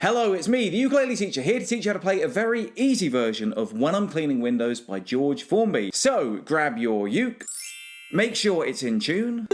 Hello, it's me, the ukulele teacher, here to teach you how to play a very easy version of When I'm Cleaning Windows by George Formby. So, grab your uke, make sure it's in tune,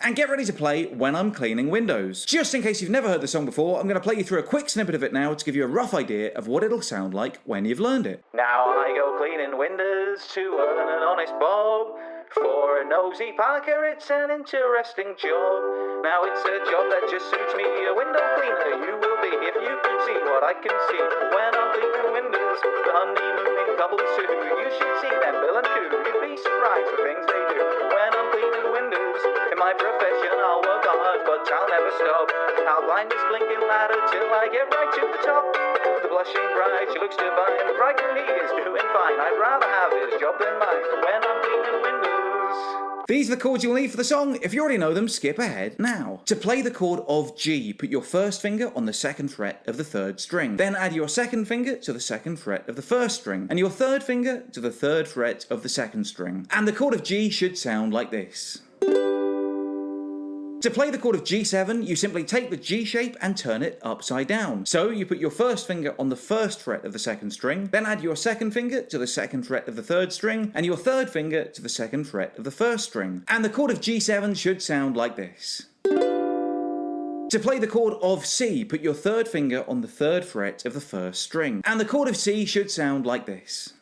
and get ready to play When I'm Cleaning Windows. Just in case you've never heard the song before, I'm going to play you through a quick snippet of it now to give you a rough idea of what it'll sound like when you've learned it. Now I go cleaning windows to earn an honest bob. For a nosy Parker, it's an interesting job. Now it's a job that just suits me, a window cleaner you will be if you could see what I can see. When I'm cleaning windows, the honeymooning couples too, you should see them Bill and Coo, you'd be surprised the things they do. When I'm cleaning windows, in my profession I'll work hard, but I'll never stop. I'll climb this blinking ladder till I get right to the top. The blushing bride, she looks divine, the bridegroom he is doing fine. I'd rather have his job than mine when I'm cleaning windows. These are the chords you'll need for the song. If you already know them, skip ahead now. To play the chord of G, put your first finger on the second fret of the third string. Then add your second finger to the second fret of the first string, and your third finger to the third fret of the second string. And the chord of G should sound like this. To play the chord of G7, you simply take the G shape and turn it upside down. So you put your first finger on the first fret of the second string, then add your second finger to the second fret of the third string, and your third finger to the second fret of the first string. And the chord of G7 should sound like this. To play the chord of C, put your third finger on the third fret of the first string, and the chord of C should sound like this.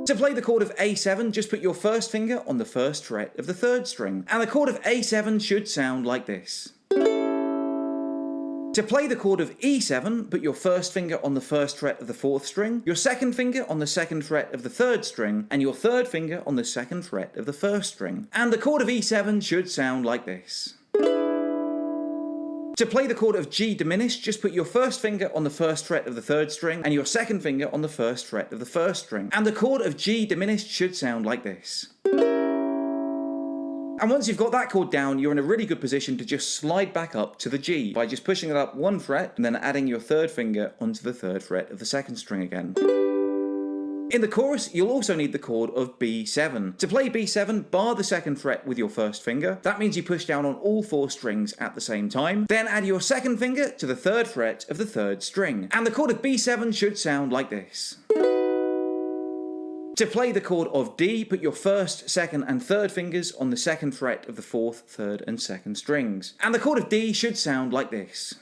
To play the chord of A7, just put your first finger on the first fret of the third string, and the chord of A7 should sound like this. To play the chord of E7, put your first finger on the first fret of the fourth string, your second finger on the second fret of the third string, and your third finger on the second fret of the first string. And the chord of E7 should sound like this. To play the chord of G diminished, just put your first finger on the first fret of the third string and your second finger on the first fret of the first string. And the chord of G diminished should sound like this. And once you've got that chord down, you're in a really good position to just slide back up to the G by just pushing it up one fret and then adding your third finger onto the third fret of the second string again. In the chorus, you'll also need the chord of B7. To play B7, bar the second fret with your first finger. That means you push down on all four strings at the same time. Then add your second finger to the third fret of the third string. And the chord of B7 should sound like this. To play the chord of D, put your first, second and third fingers on the second fret of the fourth, third and second strings. And the chord of D should sound like this.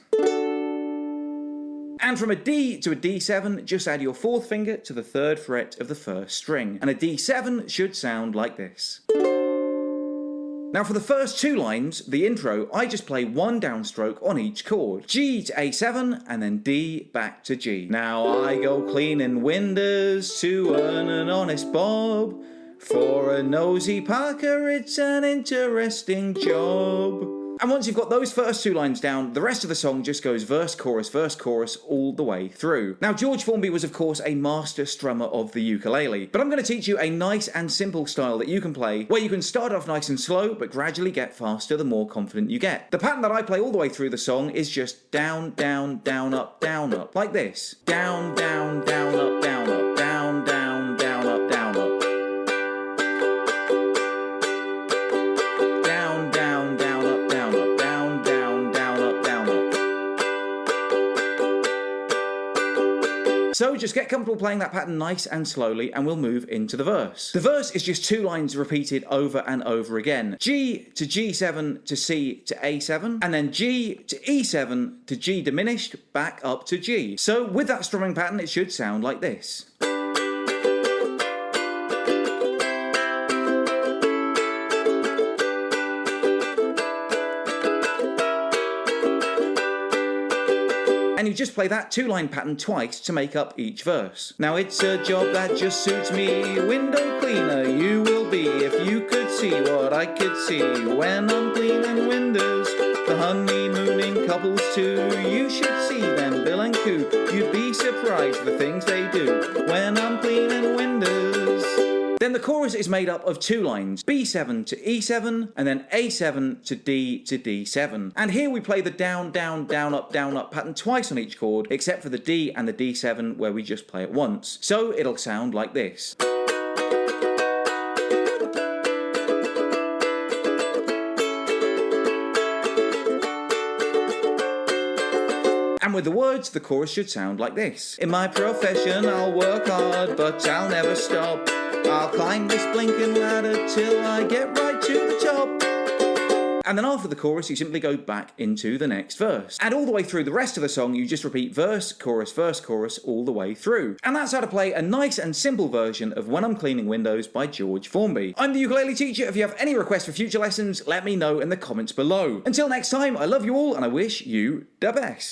And from a D to a D7, just add your fourth finger to the third fret of the first string. And a D7 should sound like this. Now for the first two lines, the intro, I just play one downstroke on each chord. G to A7 and then D back to G. Now I go cleaning windows to earn an honest bob. For a nosy Parker, it's an interesting job. And once you've got those first two lines down, the rest of the song just goes verse, chorus, all the way through. Now, George Formby was, of course, a master strummer of the ukulele, but I'm going to teach you a nice and simple style that you can play, where you can start off nice and slow, but gradually get faster the more confident you get. The pattern that I play all the way through the song is just down, down, down, up, like this. Down, down, down, up, down, up, down, down, down, up, down, up. So just get comfortable playing that pattern nice and slowly and we'll move into the verse. The verse is just two lines repeated over and over again. G to G7 to C to A7 and then G to E7 to G diminished back up to G. So with that strumming pattern it should sound like this. And you just play that two-line pattern twice to make up each verse. Now it's a job that just suits me, window cleaner you will be if you could see what I could see when I'm cleaning windows. The honeymooning couples too, you should see them Bill and Coo, you'd be surprised the things they do when I'm cleaning windows. Then the chorus is made up of two lines, B7 to E7, and then A7 to D7. And here we play the down, down, down, up pattern twice on each chord, except for the D and the D7 where we just play it once. So it'll sound like this. And with the words, the chorus should sound like this. In my profession, I'll work hard, but I'll never stop. I'll climb this blinking ladder till I get right to the top. And then after the chorus, you simply go back into the next verse. And all the way through the rest of the song, you just repeat verse, chorus, all the way through. And that's how to play a nice and simple version of When I'm Cleaning Windows by George Formby. I'm the ukulele teacher. If you have any requests for future lessons, let me know in the comments below. Until next time, I love you all and I wish you the best.